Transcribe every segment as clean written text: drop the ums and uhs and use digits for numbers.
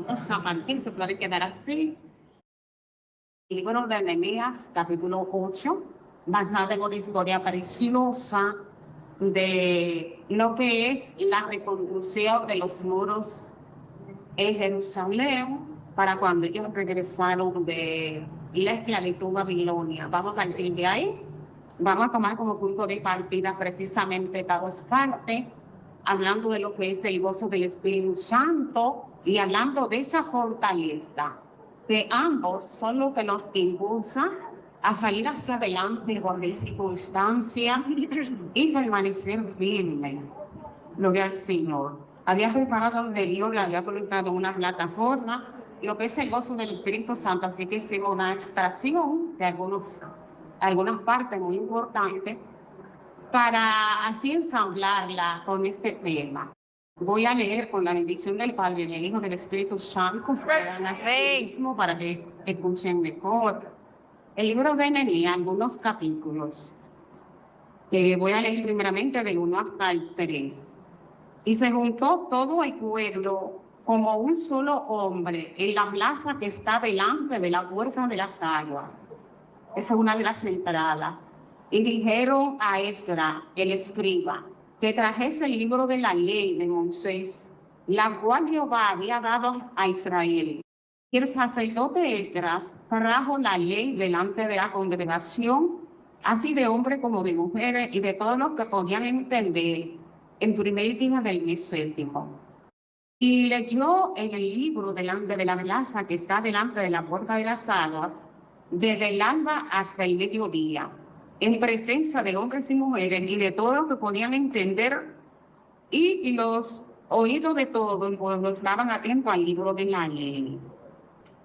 vamos a partir, se puede quedar así. Libro de Nehemías, capítulo 8, basado en una historia preciosa de lo que es la reconstrucción de los muros en Jerusalén para cuando ellos regresaron de la esclavitud babilonia. Vamos a partir de ahí. Vamos a tomar como punto de partida precisamente cada parte, hablando de lo que es el gozo del Espíritu Santo y hablando de esa fortaleza, que ambos son lo que nos impulsa a salir hacia adelante en cualquier circunstancia y permanecer firme. Gloria al Señor. Había preparado donde Dios le había colocado una plataforma, lo que es el gozo del Espíritu Santo, así que hicimos una extracción de algunas partes muy importantes para así ensamblarla con este tema. Voy a leer con la bendición del Padre, del Hijo, del Espíritu Santo, así mismo para que escuchen mejor. El libro de Nehemías, algunos capítulos. Voy a leer primeramente del 1 hasta el 3. Y se juntó todo el pueblo como un solo hombre en la plaza que está delante de la puerta de las aguas. Esa es una de las entradas. Y dijeron a Esdras, el escriba, que trajese el libro de la ley de Moisés, la cual Jehová había dado a Israel. Y el sacerdote Esdras trajo la ley delante de la congregación, así de hombres como de mujeres y de todos los que podían entender, en primer día del mes séptimo. Y leyó en el libro delante de la plaza que está delante de la puerta de las aguas, desde el alba hasta el mediodía, en presencia de hombres y mujeres y de todos los que podían entender, y los oídos de todo el pueblo estaban atentos al libro de la ley.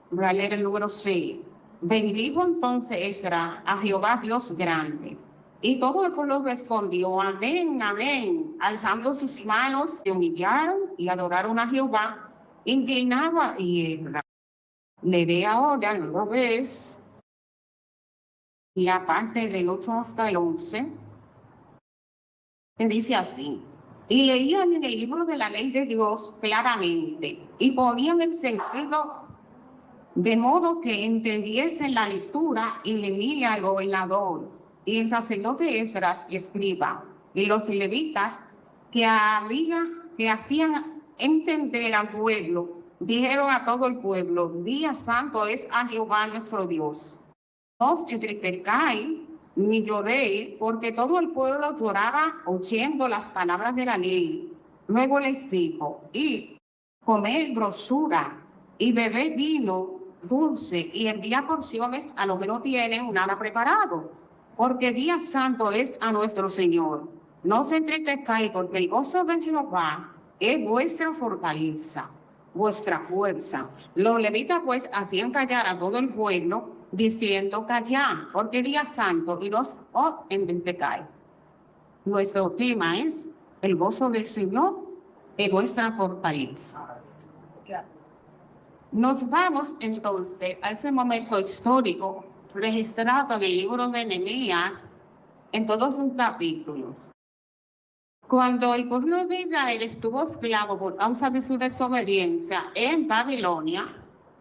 Voy a leer el número 6. Bendijo entonces Esdras a Jehová Dios grande. Y todo el pueblo respondió, amén, amén, alzando sus manos, se humillaron y adoraron a Jehová, inclinado a tierra. Leeré ahora, nueva vez, la parte del 8 hasta el 11, que dice así. Y leían en el libro de la ley de Dios claramente, y ponían el sentido de modo que entendiesen la lectura, y leía el gobernador y el sacerdote Esdras y escriba, y los levitas que hacían entender al pueblo, dijeron a todo el pueblo, día santo es a Jehová nuestro Dios. No os entristezcáis ni lloréis, porque todo el pueblo lloraba oyendo las palabras de la ley. Luego les dijo, y comed grosura y bebed vino dulce y envía porciones a los que no tienen nada preparado, porque día santo es a nuestro Señor. No se entristezcáis, porque el gozo de Jehová es vuestra fortaleza, vuestra fuerza. Los levitas pues hacían callar a todo el pueblo, diciendo callad, porque día santo, y no os entristezcáis. Nuestro tema es el gozo del Señor es vuestra fortaleza. Nos vamos entonces a ese momento histórico registrado en el libro de Nehemías en todos sus capítulos. Cuando el pueblo de Israel estuvo esclavo por causa de su desobediencia en Babilonia,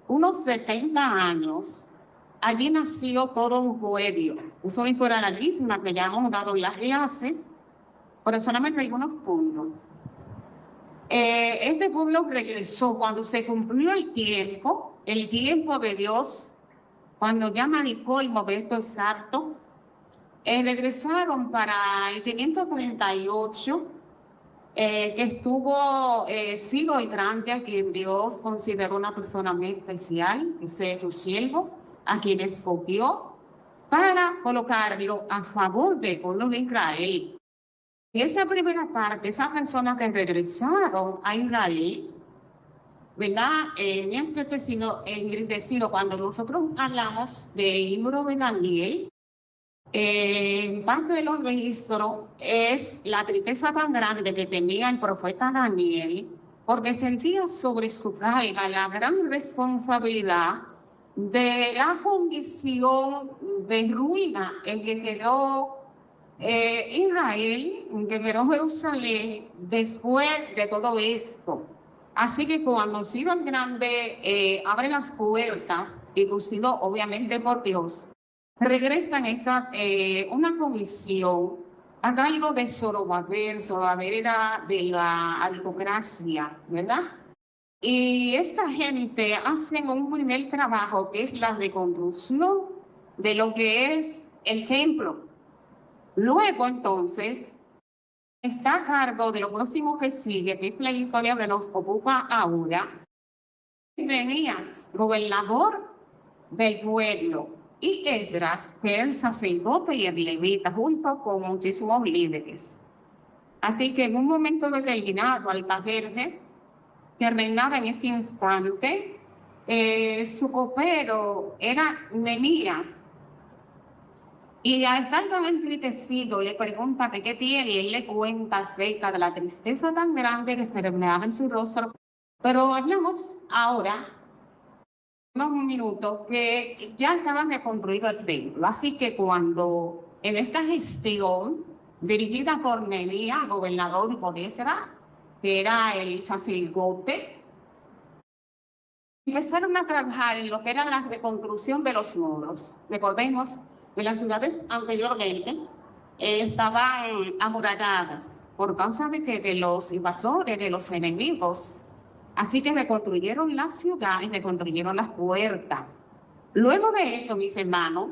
unos 70 años, allí nació todo un pueblo. Uso misma que ya hemos dado en la clase, pero solamente algunos puntos. Este pueblo regresó cuando se cumplió el tiempo de Dios, cuando ya marcó el momento exacto. Regresaron para el 538, que estuvo Ciro el Grande, a quien Dios consideró una persona muy especial, ese es su siervo, a quien escogió para colocarlo a favor del pueblo de Israel. Y esa primera parte, esas personas que regresaron a Israel, ¿verdad? Engrandecido cuando nosotros hablamos del libro de Daniel, parte de los registros es la tristeza tan grande que tenía el profeta Daniel, porque sentía sobre su carga la gran responsabilidad de la condición de ruina en que quedó Israel, que quedó Jerusalén después de todo esto. Así que cuando Ciro el Grande abre las puertas, inducido obviamente por Dios, regresa una comisión a cargo de Zorobabel. Zorobabel era de la aristocracia, ¿verdad? Y esta gente hace un primer trabajo que es la reconstrucción de lo que es el templo. Luego, entonces, está a cargo de lo próximo que sigue, que es la historia que nos ocupa ahora, Nehemías, gobernador del pueblo, y Esdras, que era el sacerdote y el levita, junto con muchísimos líderes. Así que en un momento determinado, Altajerje, que reinaba en ese instante, su copero era Nehemías. Y al estar tan entristecido, le pregunta que qué tiene, y él le cuenta acerca de la tristeza tan grande que se reflejaba en su rostro. Pero hablamos ahora, unos minutos, que ya estaban reconstruido el templo. Así que cuando en esta gestión, dirigida por Nehemías, gobernador de Esdras, que era el sacerdote, empezaron a trabajar en lo que era la reconstrucción de los muros. Recordemos que las ciudades anteriormente estaban amuralladas por causa de los invasores, de los enemigos. Así que reconstruyeron la ciudad y reconstruyeron las puertas. Luego de esto, mis hermanos,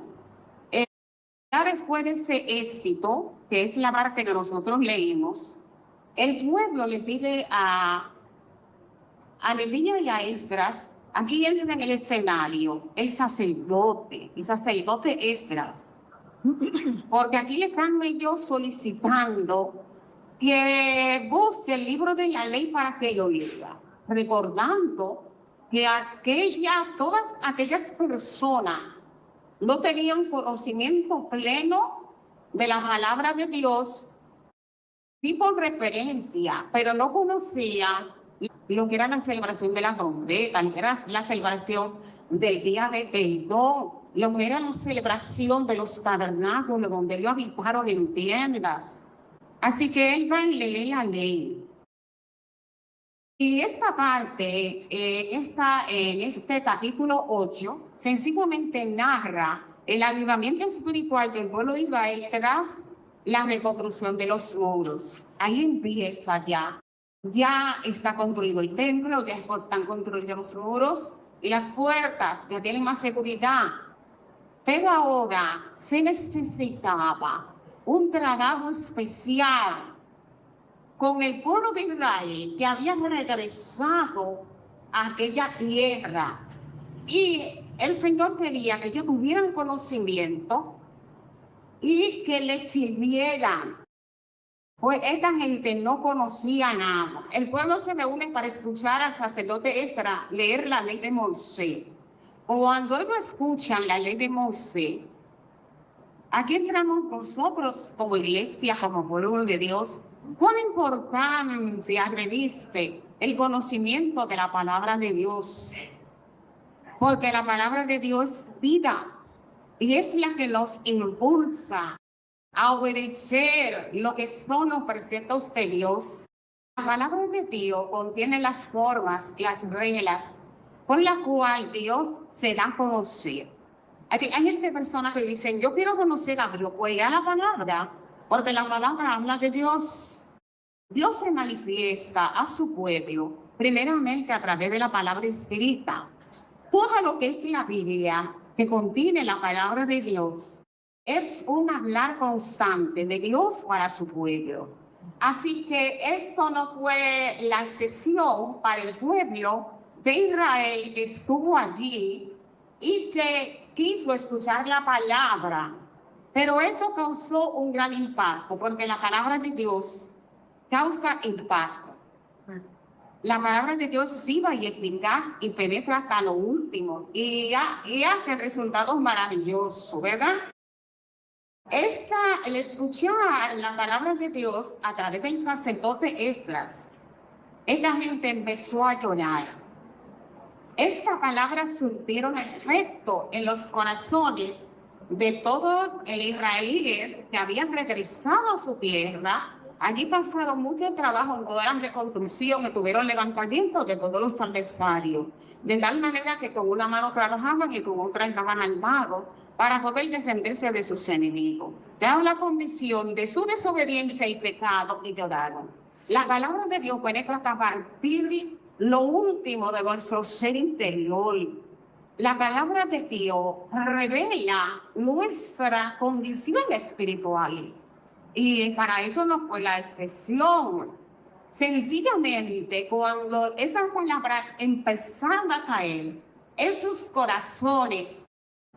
ya después de ese éxito, que es la parte que nosotros leímos, el pueblo le pide a Nehemías y a Esdras. Aquí entra en el escenario el sacerdote Esdras, porque aquí le están ellos solicitando que busque el libro de la ley para que lo lea, recordando que todas aquellas personas no tenían conocimiento pleno de la palabra de Dios, sí por referencia, pero no conocían lo que era la celebración de la trompeta, lo que era la celebración del día de perdón, lo que era la celebración de los tabernáculos donde ellos habitaron en tiendas. Así que él va y lee la ley. Y esta parte, en este capítulo 8, sencillamente narra el avivamiento espiritual del pueblo de Israel tras la reconstrucción de los muros. Ahí empieza ya está construido el templo, ya están construidos los muros y las puertas, ya tienen más seguridad. Pero ahora se necesitaba un trabajo especial con el pueblo de Israel que había regresado a aquella tierra. Y el Señor quería que ellos tuvieran conocimiento y que les sirvieran. Pues esta gente no conocía nada. El pueblo se reúne para escuchar al sacerdote Esdras leer la ley de Moisés. Cuando ellos escuchan la ley de Moisés, aquí entramos nosotros como iglesia, como pueblo de Dios. ¿Cuán importancia reviste el conocimiento de la palabra de Dios? Porque la palabra de Dios es vida y es la que nos impulsa a obedecer lo que son los preceptos de Dios. La palabra de Dios contiene las formas, las reglas con las cuales Dios se da a conocer. Hay personas que dicen, yo quiero conocer a Dios, pues ya la palabra, porque la palabra habla de Dios. Dios se manifiesta a su pueblo, primeramente a través de la palabra escrita. Todo lo que es la Biblia, que contiene la palabra de Dios, es un hablar constante de Dios para su pueblo. Así que esto no fue la excepción para el pueblo de Israel que estuvo allí y que quiso escuchar la palabra. Pero esto causó un gran impacto, porque la palabra de Dios causa impacto. La palabra de Dios es viva y eficaz y penetra hasta lo último y hace resultados maravillosos, ¿verdad? El escuchar la palabra de Dios a través del sacerdote Esdras, esta gente empezó a llorar. Esta palabra surtieron efecto en los corazones de todos los israelíes que habían regresado a su tierra Allí pasaron mucho trabajo en toda la reconstrucción, que tuvieron levantamiento de todos los adversarios, de tal manera que con una mano trabajaban y con otra estaban armados para poder defenderse de sus enemigos. Daban la convicción de su desobediencia y pecado y lloraron. La palabra de Dios penetra hasta partir lo último de nuestro ser interior. La palabra de Dios revela nuestra condición espiritual. Y para eso no fue la excepción. Sencillamente, cuando esa palabra empezaba a caer en sus corazones,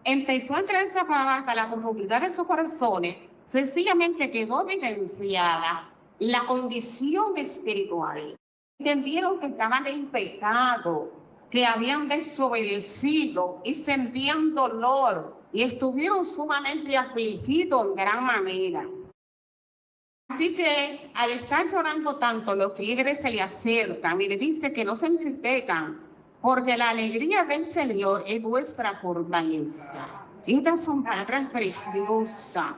empezó a entrar esa palabra hasta la profundidad de sus corazones, sencillamente quedó evidenciada la condición espiritual. Entendieron que estaban en pecado, que habían desobedecido y sentían dolor y estuvieron sumamente afligidos en gran manera. Así que al estar llorando tanto, los líderes se le acercan y le dicen que no se entristecan, porque la alegría del Señor es vuestra fortaleza. Y estas son palabras preciosas,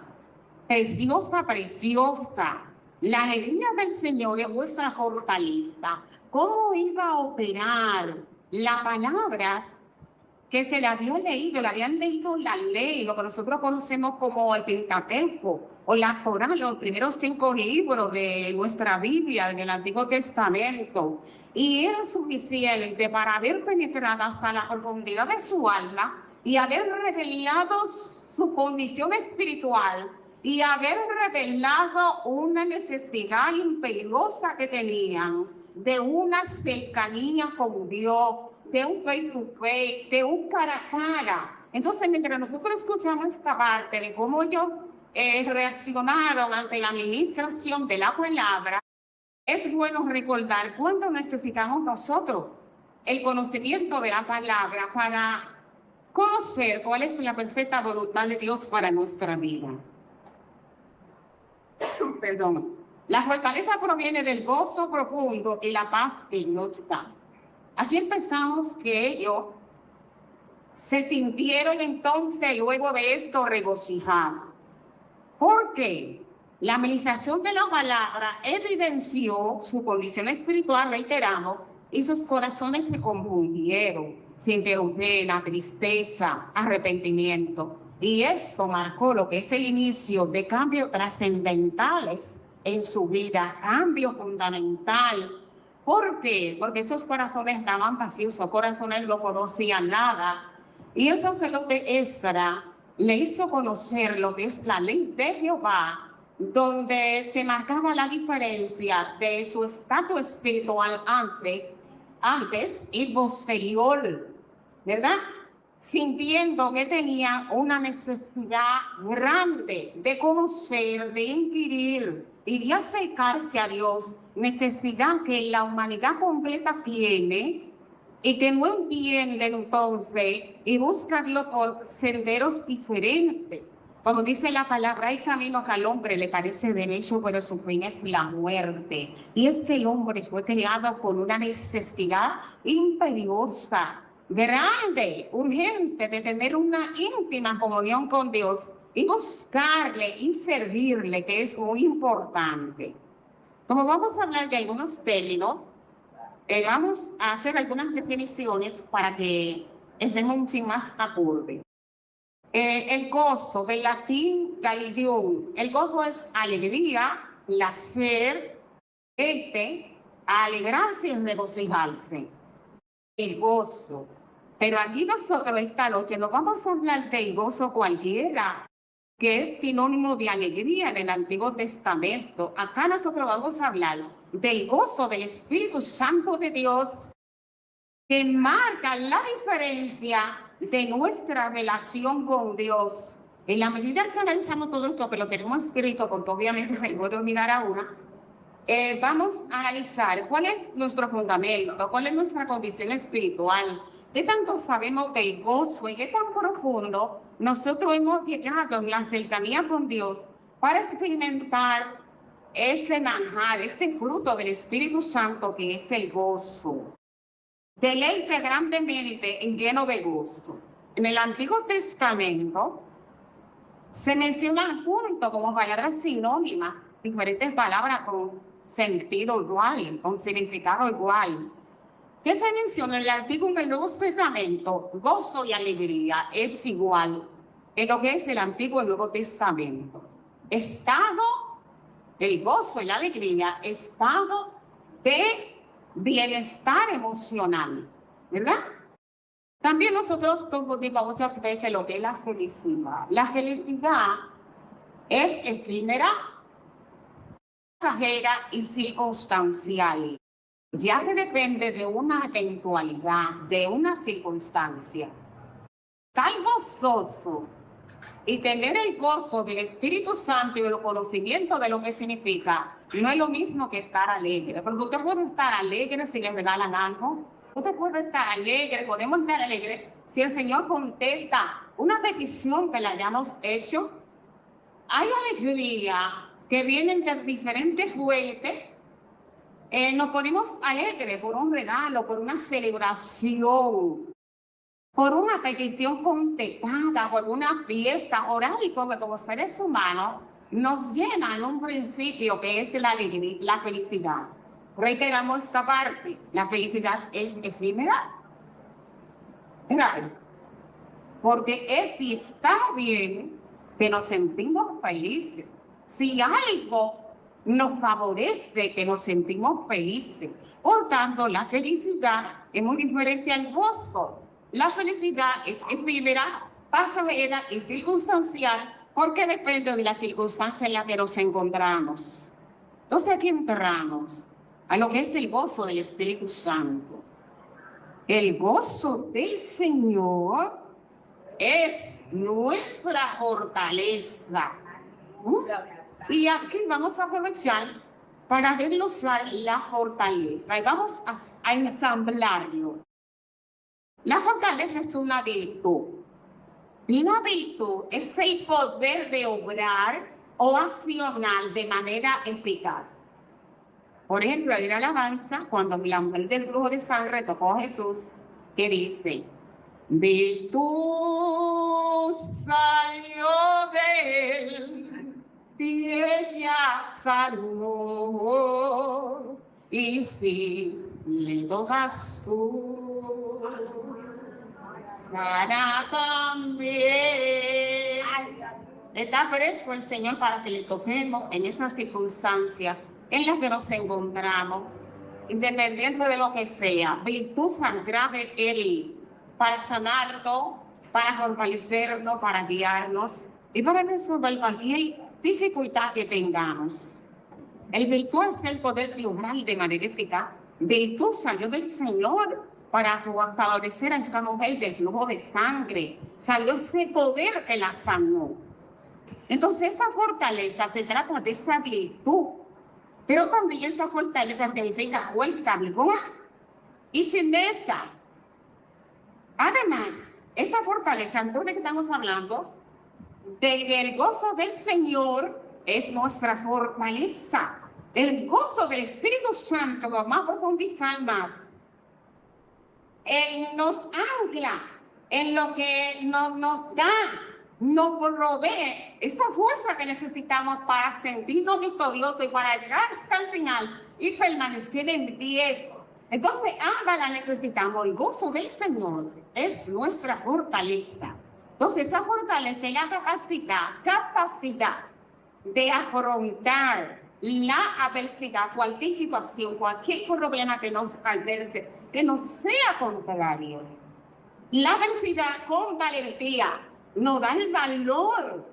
preciosa. La alegría del Señor es vuestra fortaleza. ¿Cómo iba a operar las palabras que se le habían leído la ley, lo que nosotros conocemos como el Pentateuco, o la Torá, los primeros 5 libros de nuestra Biblia, en el Antiguo Testamento? Y era suficiente para haber penetrado hasta la profundidad de su alma y haber revelado su condición espiritual y haber revelado una necesidad imperiosa que tenían de una cercanía con Dios, de un face to face, de un cara a cara. Entonces, mientras nosotros escuchamos esta parte de cómo ellos reaccionaron ante la administración de la palabra, es bueno recordar cuándo necesitamos nosotros el conocimiento de la palabra para conocer cuál es la perfecta voluntad de Dios para nuestra vida. Perdón. La fortaleza proviene del gozo profundo y la paz ignota. Aquí empezamos que ellos se sintieron entonces luego de esto regocijados. ¿Por qué? La administración de la palabra evidenció su condición espiritual, reiteramos, y sus corazones se confundieron, sintieron pena, tristeza, arrepentimiento. Y esto marcó lo que es el inicio de cambios trascendentales en su vida, cambio fundamental. ¿Por qué? Porque esos corazones estaban vacíos, esos corazones no conocían nada. Y el sacerdote Esdras le hizo conocer lo que es la ley de Jehová, donde se marcaba la diferencia de su estatus espiritual antes y posterior, ¿verdad? Sintiendo que tenía una necesidad grande de conocer, de inquirir y de acercarse a Dios, necesidad que la humanidad completa tiene y que no entienden entonces y busca a Dios por senderos diferentes. Como dice la palabra, hay caminos que al hombre le parece derecho, pero su fin es la muerte. Y ese hombre fue creado con una necesidad imperiosa, grande, urgente, de tener una íntima comunión con Dios y buscarle y servirle, que es muy importante. Como vamos a hablar de algunos términos, vamos a hacer algunas definiciones para que estemos un chin más acorde. El gozo, del latín gaudium. El gozo es alegría, placer, alegrarse y regocijarse. El gozo. Pero aquí nosotros esta noche no vamos a hablar del gozo cualquiera, que es sinónimo de alegría en el Antiguo Testamento. Acá nosotros vamos a hablar del gozo del Espíritu Santo de Dios, que marca la diferencia de nuestra relación con Dios. En la medida que analizamos todo esto, que lo tenemos escrito, porque obviamente se le puede olvidar a una, vamos a analizar cuál es nuestro fundamento, cuál es nuestra condición espiritual, qué tanto sabemos del gozo y qué tan profundo nosotros hemos llegado en la cercanía con Dios para experimentar ese manjar, este fruto del Espíritu Santo que es el gozo. Deleite grandemente en lleno de gozo. En el Antiguo Testamento se mencionan junto como palabras sinónimas diferentes palabras con sentido igual, con significado igual. ¿Qué se menciona en el Antiguo y en el Nuevo Testamento? Gozo y alegría es igual en lo que es el Antiguo y el Nuevo Testamento. Estado, el gozo y la alegría, estado de bienestar emocional, ¿verdad? También nosotros confundimos muchas veces lo que es la felicidad. La felicidad es efímera, pasajera y circunstancial, ya que depende de una eventualidad, de una circunstancia. Estar gozoso y tener el gozo del Espíritu Santo y el conocimiento de lo que significa, no es lo mismo que estar alegre. Porque usted puede estar alegre si le regalan algo. Usted puede estar alegre, podemos estar alegres si el Señor contesta una petición que le hayamos hecho. Hay alegría que vienen de diferentes fuentes. Nos ponemos alegres por un regalo, por una celebración, por una petición contestada, por una fiesta oral, como seres humanos, nos llena en un principio que es la alegría, la felicidad. Reiteramos esta parte, la felicidad es efímera, porque es si está bien que nos sentimos felices. Si algo nos favorece que nos sentimos felices. Por tanto, la felicidad es muy diferente al gozo. La felicidad es efímera, pasajera y circunstancial porque depende de la circunstancia en la que nos encontramos. Entonces aquí entramos a lo que es el gozo del Espíritu Santo. El gozo del Señor es nuestra fortaleza. Y aquí vamos a aprovechar para desglosar la fortaleza y vamos a ensamblarlo. La fortaleza es una virtud. Y una virtud es el poder de obrar o accionar de manera eficaz. Por ejemplo, en la alabanza, cuando la mujer del flujo de sangre tocó a Jesús, que dice: virtud salió de él y ella sanó, y si le tocas tú, sana también. Está preso el Señor para que le toquemos en esas circunstancias en las que nos encontramos, independiente de lo que sea. Virtud saldrá de Él para sanarnos, para fortalecernos, para guiarnos y para resolver cualquier dificultad que tengamos. El virtud es el poder triunfar de manera eficaz. Virtud salió del Señor para favorecer a esta mujer del flujo de sangre. Salió ese poder que la sanó. Entonces esa fortaleza se trata de esa virtud, pero también esa fortaleza significa fuerza, vigor y firmeza. Además, esa fortaleza, entonces que estamos hablando, del gozo del Señor es nuestra fortaleza. El gozo del Espíritu Santo, vamos a profundizar más, nos ancla en lo que nos da, nos provee esa fuerza que necesitamos para sentirnos victoriosos y para llegar hasta el final y permanecer en pie. Entonces, ambas la necesitamos. El gozo del Señor es nuestra fortaleza. Entonces, esa fortaleza es la capacidad de afrontar la adversidad, cualquier situación, cualquier problema que nos albergue, que nos sea contrario. La adversidad con valentía nos da el valor.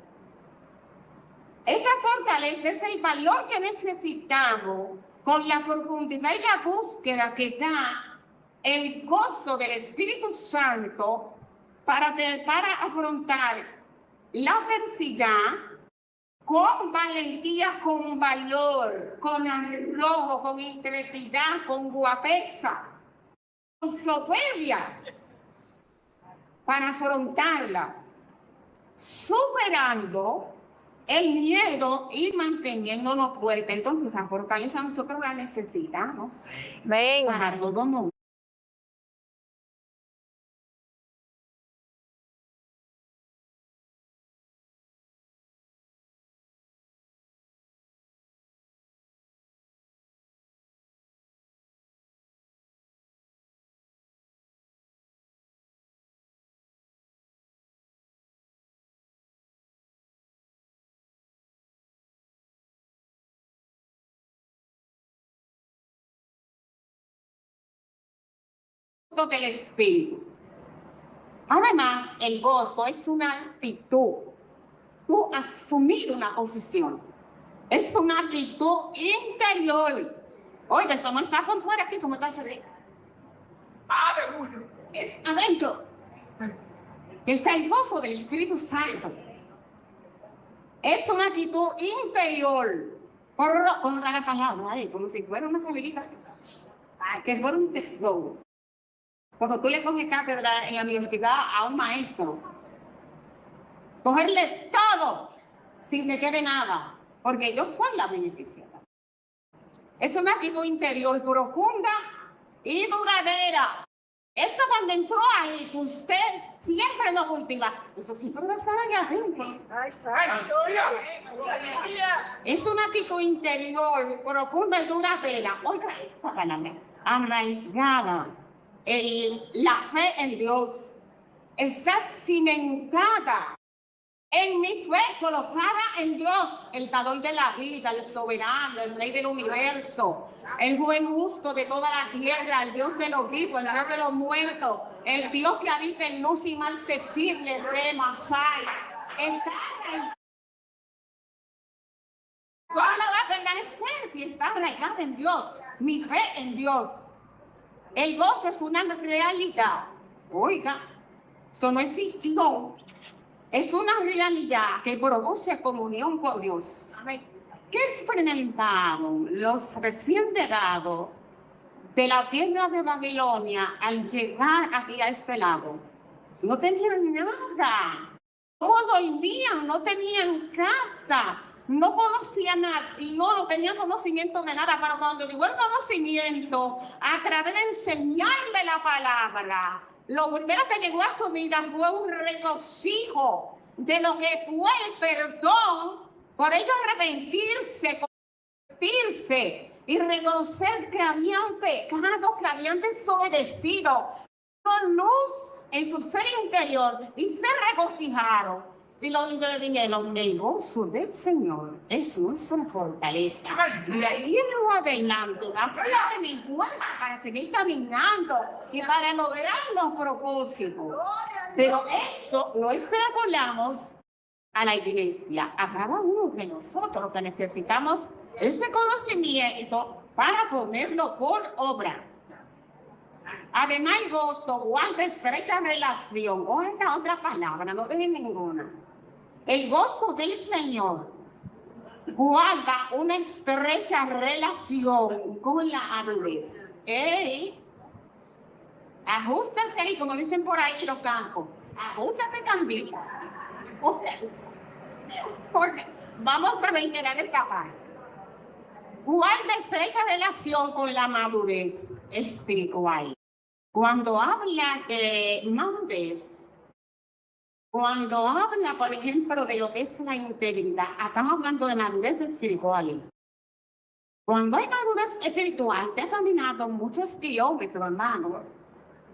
Esa fortaleza es el valor que necesitamos con la profundidad y la búsqueda que da el gozo del Espíritu Santo para afrontar la adversidad con valentía, con valor, con arrojo, con intrepidad, con guapesa, con soberbia, para afrontarla, superando el miedo y manteniéndonos fuertes. Entonces, la fortaleza nosotros la necesitamos para todo mundo. fruto del Espíritu. Además, el gozo es una actitud. Tú asumir una posición. Es una actitud interior. Oiga, eso no está por fuera aquí como está chévere. Es adentro. Está el gozo del Espíritu Santo. Es una actitud interior. Por la palabra, como si fuera una familita. Que fuera un tesoro. Cuando tú le coges cátedra en la universidad a un maestro, cogerle todo sin que quede nada, porque yo soy la beneficiada. Es una actitud interior profunda y duradera. Eso cuando entró ahí, que usted siempre lo cultiva, eso siempre va a estar allá adentro. Es una actitud interior profunda y duradera. Oiga, esta palabra, arraigada. La fe en Dios está cimentada en mi fe, colocada en Dios, el dador de la vida, el soberano, el rey del universo, el juez justo de toda la tierra, el Dios de los vivos, el Dios de los muertos, el Dios que habita en luz inmarcesible, Remasai. Está ahí. ¿Cómo va a permanecer si está arraigada en Dios? Mi fe en Dios. El gozo es una realidad. Oiga, esto no es ficción. Es una realidad que produce comunión con Dios. ¿Qué experimentaron los recién llegados de la tierra de Babilonia al llegar aquí a este lado? No tenían nada. ¿Cómo dormían? No tenían casa. No conocían a Dios, no tenían conocimiento de nada. Pero cuando llegó el conocimiento, a través de enseñarle la palabra, lo primero que llegó a su vida fue un regocijo de lo que fue el perdón, por ello arrepentirse, convertirse y reconocer que habían pecado, que habían desobedecido, con luz en su ser interior y se regocijaron. Y los líderes dijeron, el gozo del Señor es nuestra fortaleza. Y ahí lo adelante, la fuerza de mi fuerza para seguir caminando y para lograr los propósitos. Pero eso lo extrapolamos a la iglesia, a cada uno de nosotros que necesitamos ese conocimiento para ponerlo por obra. Además, el gozo guarda estrecha relación. O esta otra palabra, no dejen ninguna. El gozo del Señor guarda una estrecha relación con la madurez. Ajústase ahí, como dicen por ahí en los campos. Ajústate, Cambita. Porque vamos a reiterar esta parte. Guarda estrecha relación con la madurez espiritual. Cuando habla de madurez, cuando habla, por ejemplo, de lo que es la integridad, estamos hablando de madurez espiritual. Cuando hay madurez espiritual, te ha caminado muchos kilómetros, hermano,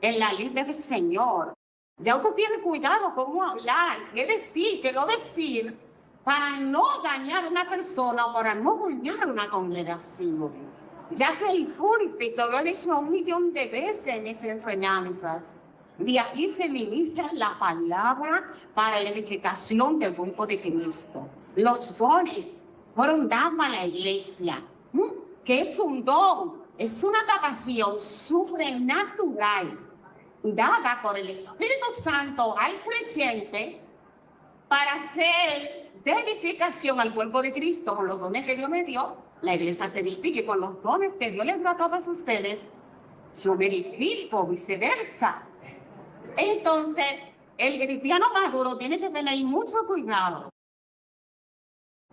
en la ley del Señor. Ya usted tiene cuidado cómo hablar, qué decir, qué no decir, para no dañar a una persona o para no dañar una congregación. Ya que el púlpito lo he dicho 1.000.000 de veces en mis enseñanzas. De aquí se ministra la palabra para la edificación del cuerpo de Cristo. Los dones fueron dados a la iglesia, que es un don, es una capacidad sobrenatural dada por el Espíritu Santo al creyente para hacer de edificación al cuerpo de Cristo. Con los dones que Dios me dio, la iglesia se edifica, y con los dones que Dios les dio a todos ustedes, yo me edifico, viceversa. Entonces, el cristiano maduro tiene que tener mucho cuidado.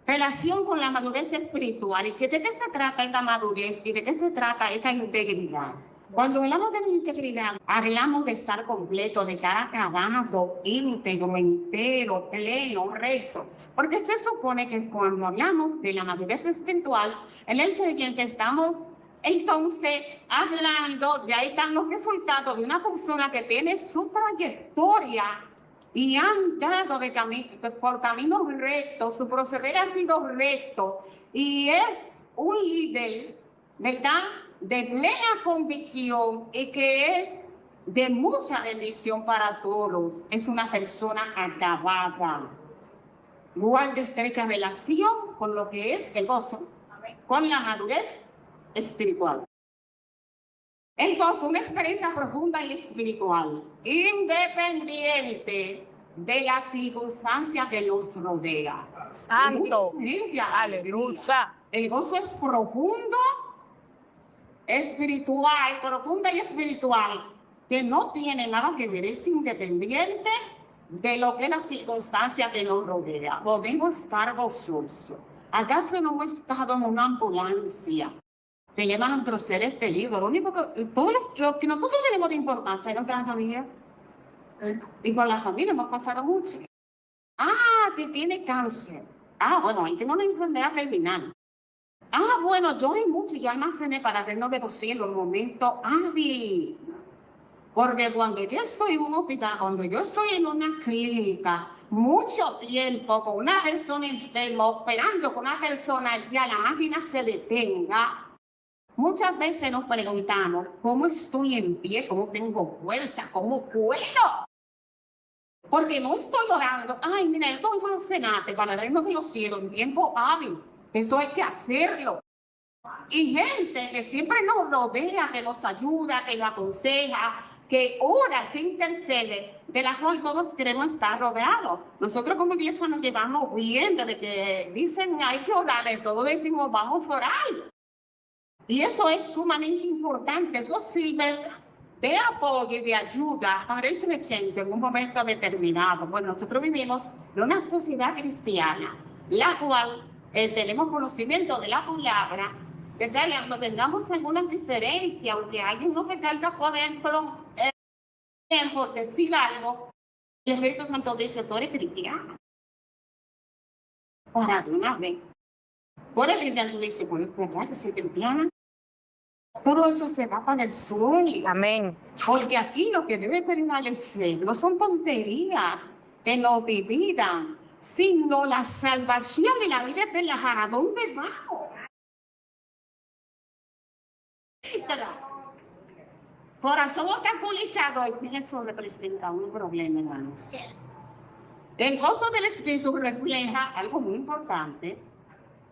Relación con la madurez espiritual. ¿Y de qué se trata esta madurez? ¿Y de qué se trata esta integridad? Cuando hablamos de la integridad, hablamos de estar completo, de estar acabado, íntegro, entero, pleno, recto. Porque se supone que cuando hablamos de la madurez espiritual, en el creyente estamos entonces hablando, ya están los resultados de una persona que tiene su trayectoria y ha andado por caminos rectos, su proceder ha sido recto y es un líder, ¿verdad?, de plena convicción y que es de mucha bendición para todos. Es una persona acabada. Guarda estrecha relación con lo que es el gozo, con la madurez espiritual. El gozo, una experiencia profunda y espiritual, independiente de las circunstancias que nos rodea. Santo. Aleluya. El gozo es profundo, espiritual, profunda y espiritual, que no tiene nada que ver, es independiente de lo que es la circunstancia que nos rodea. Podemos estar gozosos. ¿Acaso no hemos estado en una ambulancia que llevan a nuestros seres queridos? Lo único que, todo lo que nosotros tenemos de importancia es nuestra familia. Y con la familia hemos pasado mucho. Que tiene cáncer. Bueno, ahí tengo una enfermedad terminal. Bueno, yo hay mucho, yo almacené para vernos de posible un momento hábil. Porque cuando yo estoy en un hospital, cuando yo estoy en una clínica, mucho tiempo con una persona enferma, operando con una persona, ya la máquina se detenga, muchas veces nos preguntamos, ¿cómo estoy en pie? ¿Cómo tengo fuerza? ¿Cómo puedo? Porque no estoy orando. Mira, esto es un cenate para el reino de los cielos en tiempo hábil. Eso hay que hacerlo. Y gente que siempre nos rodea, que nos ayuda, que nos aconseja, que ora, que intercede, de la cual todos queremos estar rodeados. Nosotros como iglesia nos llevamos bien, desde que dicen hay que orar, todos decimos vamos a orar. Y eso es sumamente importante, eso sirve de apoyo y de ayuda para el creyente en un momento determinado. Bueno, nosotros vivimos en una sociedad cristiana, la cual tenemos conocimiento de la palabra, ¿verdad? Y aunque tengamos algunas diferencias, aunque alguien no tenga por dentro, por decir algo, el Espíritu Santo dice, tú eres cristiano. Para de una vez. Por el cristiano dice, pues, ¿verdad? Yo soy cristiana. Todo eso se va para el suelo. Amén. Porque aquí lo que debe permanecer no son tonterías que nos dividan, sino la salvación y la vida eterna. ¿A dónde vamos? Corazón obstaculizado, y eso representa un problema, hermanos. El gozo del Espíritu refleja algo muy importante.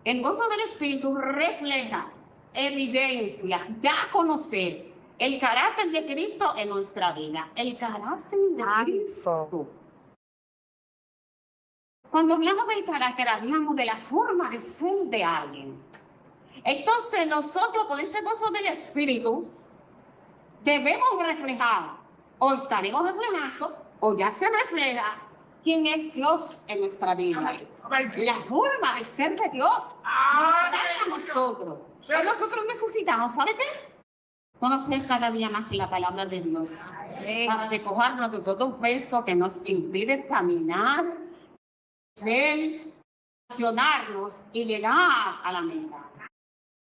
El gozo del Espíritu refleja, evidencia, da a conocer el carácter de Cristo en nuestra vida. El carácter de Cristo. Cuando hablamos del carácter, hablamos de la forma de ser de alguien. Entonces nosotros, por ese gozo del Espíritu, debemos reflejar, o estaremos reflejando, o ya se refleja, quién es Dios en nuestra vida. La forma de ser de Dios para nosotros. Pero nosotros necesitamos, ¿sabe qué? Conocer cada día más la palabra de Dios. Para despojarnos de todo peso que nos impide caminar, accionarnos y llegar a la meta.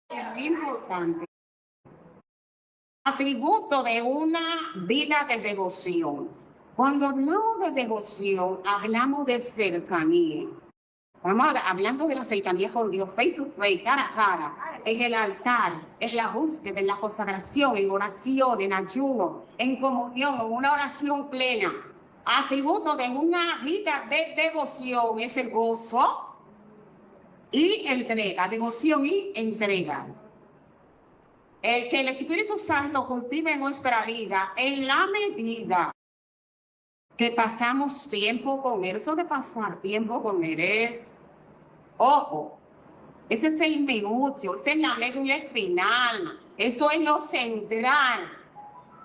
Es muy importante. Atributo de una vida de devoción. Cuando hablamos de devoción, hablamos de cercanía. Estamos hablando de la cercanía con Dios, face to face, cara a cara, en el altar, en la búsqueda, en la consagración, en oración, en ayuno, en comunión, en una oración plena. Atributo de una vida de devoción es el gozo y entrega, devoción y entrega. Que el Espíritu Santo cultive en nuestra vida en la medida que pasamos tiempo con Él. Eso de pasar tiempo con Él es, ojo, ese es el meollo, esa es la médula espinal, eso es lo central,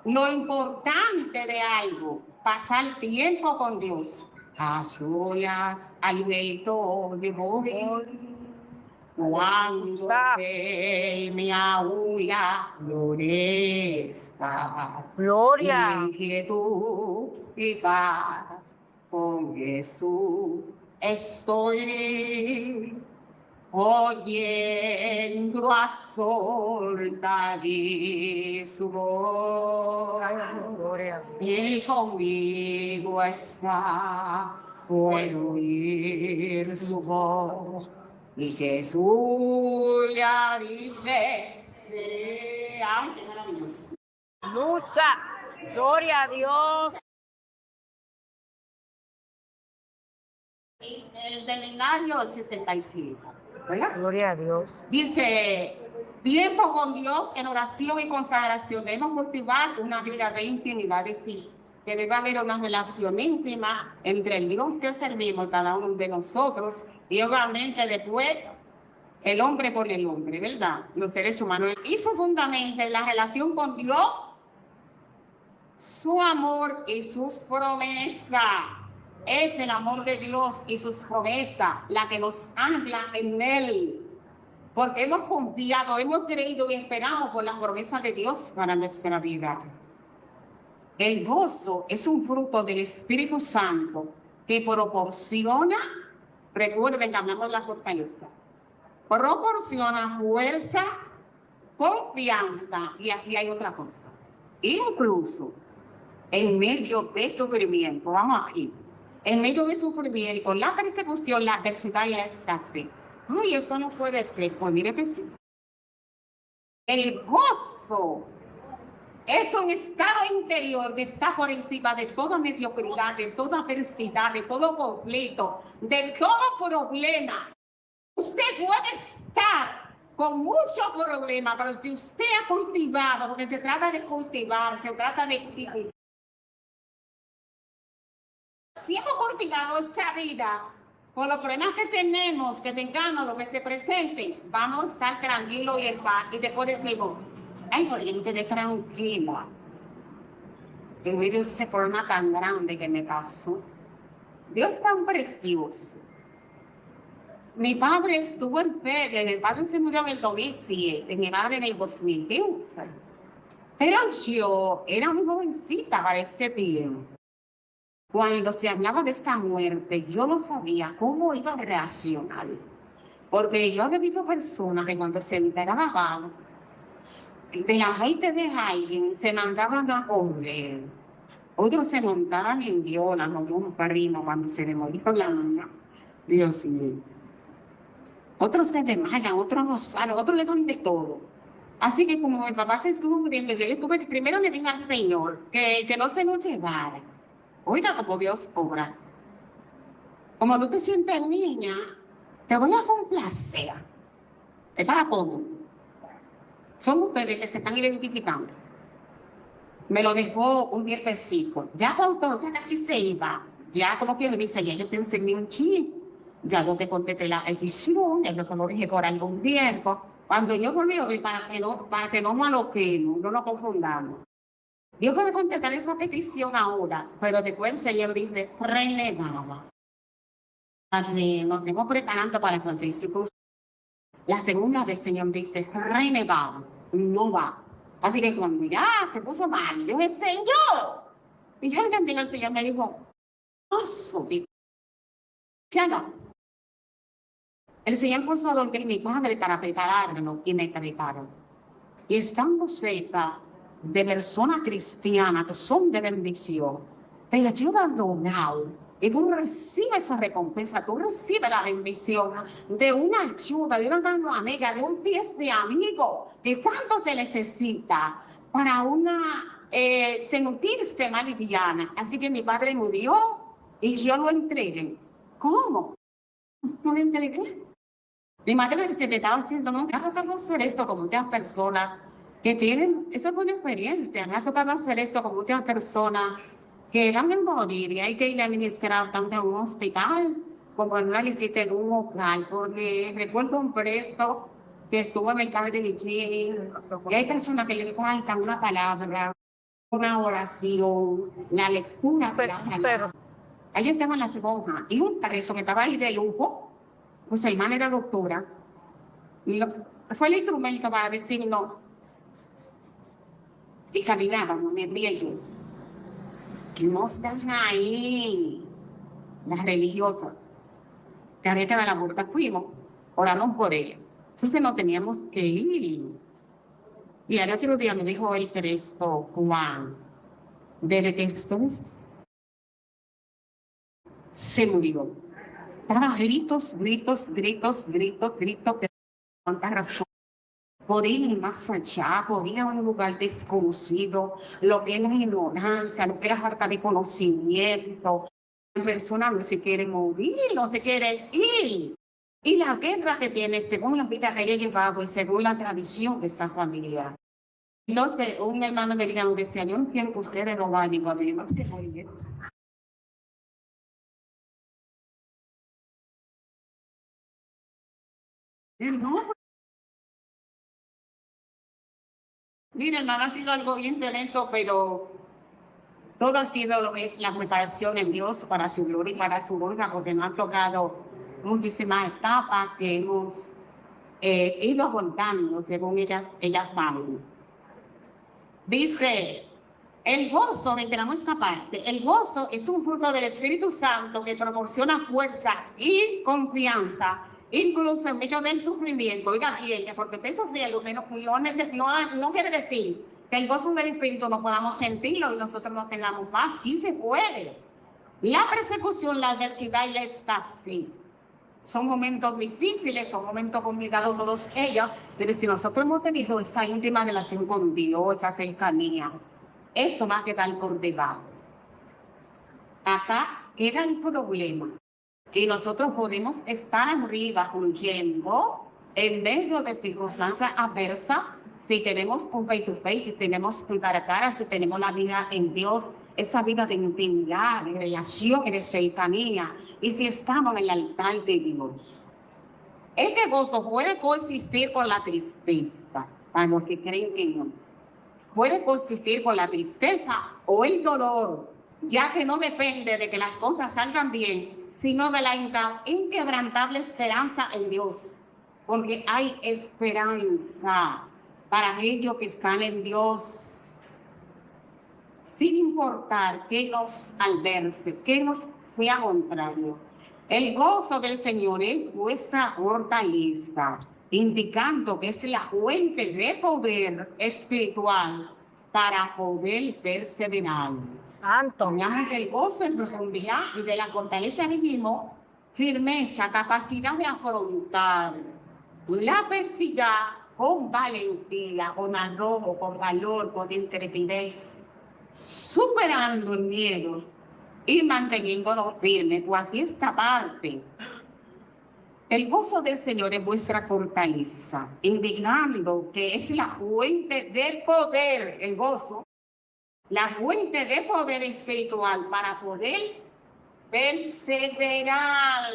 lo importante de algo, pasar tiempo con Dios. A solas, al leito de hoy. Cuando Él me aúlla, florezca. Gloria. Inquietud y paz con Jesús estoy oyendo a soltar su voz. Gloria. Y conmigo está, puedo oír su voz. Y Jesús ya dice, ay, qué maravilloso. Lucha. Gloria a Dios. El delenario del 65, ¿verdad? Gloria a Dios. Dice, tiempo con Dios en oración y consagración. Debemos cultivar una vida de intimidad, es decir, que debe haber una relación íntima entre el Dios que servimos, cada uno de nosotros, y obviamente después el hombre con el hombre, ¿verdad? Los seres humanos. Y su fundamento en la relación con Dios, su amor y sus promesas. Es el amor de Dios y sus promesas la que nos ancla en Él. Porque hemos confiado, hemos creído y esperamos por las promesas de Dios para nuestra vida. El gozo es un fruto del Espíritu Santo que proporciona, recuerden, cambiamos la fortaleza, proporciona fuerza, confianza, y aquí hay otra cosa. Incluso en medio de sufrimiento, vamos aquí, en medio de sufrimiento, la persecución, la adversidad y la escasez. Ay, eso no puede ser. Pues mire que sí. El gozo es un estado interior que está por encima de toda mediocridad, de toda adversidad, de todo conflicto, de todo problema. Usted puede estar con muchos problemas, pero si usted ha cultivado, porque se trata de cultivar, se trata de cultivar, si hemos cultivado esta vida, por los problemas que tenemos, que tengamos, lo que se presente, vamos a estar tranquilos y en paz. Y después decimos, ay, por yo me quedé tranquila. En medio de ese problema tan grande que me pasó. Dios es tan precioso. Mi padre estuvo enfermo, mi padre se murió en el 2007, mi madre en el 2015. Pero yo era muy jovencita para ese tiempo. Cuando se hablaba de esa muerte, yo no sabía cómo iba a reaccionar. Porque yo había visto personas que cuando se enteraban de la muerte de alguien, se mandaban a correr. Otros se montaban en viola, como un primo cuando se le murió la niña. Dios mío. Otros se desmayan, otros no salen, otros le dan de todo. Así que como mi papá se estuvo muriendo, yo estuve, primero le dije al Señor que no se lo llevara. Oiga, como Dios obra. Como tú te sientes niña, te voy a complacer. ¿Es para cómo? Son ustedes que se están identificando. Me lo dejó un viejecito. Ya cuando ya casi se iba, ya como que me dice, ya yo te enseñé un chip, ya yo te contesté la edición, ya yo te lo dije por algún tiempo. Cuando yo volví, para que no maloquemos, no nos confundamos. Dios puede contestar esa petición ahora, pero después el Señor dice, renegaba. Nos estamos preparando para el Francisco. La segunda vez el Señor dice, renegaba, no va. Así que cuando ya se puso mal, yo dije, Señor. Y yo entendí que el Señor me dijo, ya no. El Señor puso a dormir mi padre para prepararlo y me prepararon. Y estando cerca de personas cristianas que son de bendición, te ayudan a orar y tú recibes esa recompensa, tú recibes la bendición de una ayuda, de una mano amiga, de un pie de amigo que tanto se necesita para una sentirse más liviana. Así que mi padre murió y yo lo entregué. ¿Cómo? ¿No lo entregué? Mi madre se te estaba diciendo, no, me ha tocado hacer esto con muchas personas que tienen, eso es una experiencia, me ha tocado hacer esto con muchas personas que van a morir y hay que ir a administrar tanto en un hospital como en una visita en un local, porque recuerdo un preso que estuvo en el Padre Vigil y hay personas que le faltan una palabra, una oración, la lectura de la palabra. Ahí estaban las monjas y un preso que estaba ahí de lujo. Pues su hermana era doctora. Fue el instrumento para decir no. Y caminábamos, me ría yo. No están ahí las religiosas. Que había que dar la vuelta, fuimos, oramos por ella. Entonces no teníamos que ir. Y al otro día me dijo el preso Juan, desde que Jesús se murió. Estaba gritos, gritos, gritos, gritos, gritos, de tanta razón. por ir más allá, por ir a un lugar desconocido, lo que es la ignorancia, lo que es la falta de conocimiento. La persona no se quiere morir, no se quiere ir. Y la guerra que tiene, según la vida que ella ha llevado y según la tradición de esa familia. Entonces, un hermano de Liga decía, yo entiendo que ustedes no van igual, pero yo no estoy muriendo. No, mira, hermano, ha sido algo bien tremendo, pero todo ha sido lo que es la preparación en Dios para su gloria y para su honra, porque nos han tocado muchísimas etapas que hemos ido contando, según ellas saben. Dice, el gozo, reiteramos esta parte, el gozo es un fruto del Espíritu Santo que proporciona fuerza y confianza, incluso en medio del sufrimiento. Oiga bien, que porque esté sufriendo, no quiere decir que el gozo del Espíritu no podamos sentirlo y nosotros no tengamos paz. Sí se puede. La persecución, la adversidad y la escasez son momentos difíciles, son momentos complicados todos ellos, pero si nosotros hemos tenido esa íntima relación con Dios, esa cercanía, eso va a quedar por debajo. Acá queda el problema, que nosotros podemos estar arriba fluyendo en medio de circunstancias adversas, si tenemos un face to face, si tenemos un cara a cara, si tenemos la vida en Dios, esa vida de intimidad, de relación y de cercanía, y si estamos en el altar de Dios. Este gozo puede coexistir con la tristeza, para los que creen que no. Puede coexistir con la tristeza o el dolor, ya que no depende de que las cosas salgan bien, sino de la inquebrantable esperanza en Dios. Porque hay esperanza para aquellos que están en Dios, sin importar qué nos alberce, qué nos sea contrario. El gozo del Señor es vuestra fortaleza, indicando que es la fuente de poder espiritual para poder perseverar. Santo. Hablamos del gozo en profundidad y de la fortaleza dijimos, firmeza, capacidad de afrontar la adversidad con valentía, con arrojo, con valor, con intrepidez, superando el miedo y manteniéndonos firmes. O así esta parte. El gozo del Señor es vuestra fortaleza, indicando que es la fuente del poder, el gozo, la fuente de poder espiritual para poder perseverar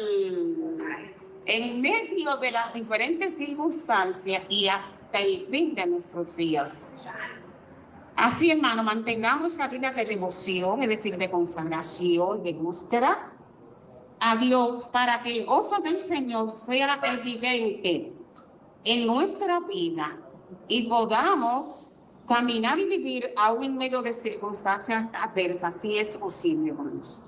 en medio de las diferentes circunstancias y hasta el fin de nuestros días. Así, hermano, mantengamos la vida de devoción, es decir, de consagración, de búsqueda a Dios, para que el gozo del Señor sea evidente en nuestra vida y podamos caminar y vivir aún en medio de circunstancias adversas, si es posible, hermanos.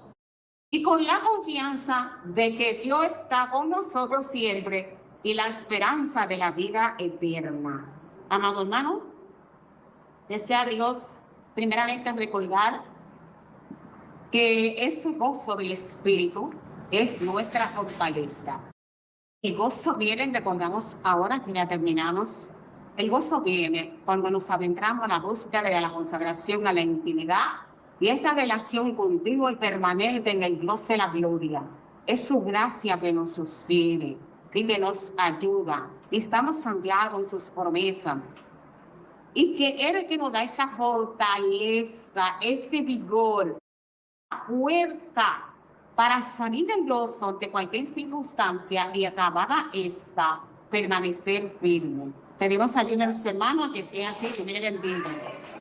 Y con la confianza de que Dios está con nosotros siempre y la esperanza de la vida eterna. Amado hermano, desea Dios primeramente recordar que ese gozo del Espíritu es nuestra fortaleza. El gozo viene, recordamos ahora que ya terminamos, el gozo viene cuando nos adentramos a la búsqueda de la consagración, a la intimidad y esa relación continua y permanente en el Dios de la gloria. Es su gracia que nos sostiene y que nos ayuda. Y estamos anclados en sus promesas. Y que Él es que nos da esa fortaleza, ese vigor, fuerza para salir del gozo ante cualquier circunstancia y acabada esta, permanecer firme. Pedimos ayuda a los hermanos a que sea así, que me bendiga.